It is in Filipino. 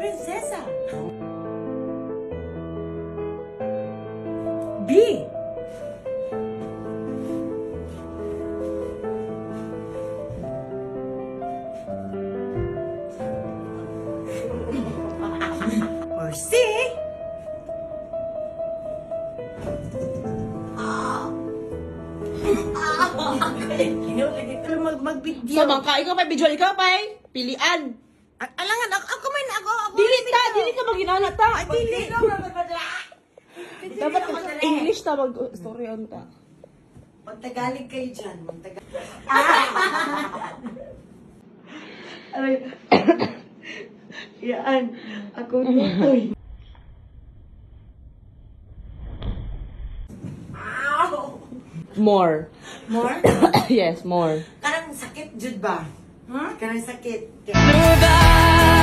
Prinsesa. B. Or C. Mag-video. So, bangka, ikaw pa, video, ikaw pa, pilian. Alangan, ako man, ako. Dili ka maginana ta. Ay, dili. Dapat English ta, mag-storyan ta. Magtagalog kayo dyan. Yan. Ako tutoy. More. More? Yes, more. Karang sakit, Jud ba? Karang sakit. Lugar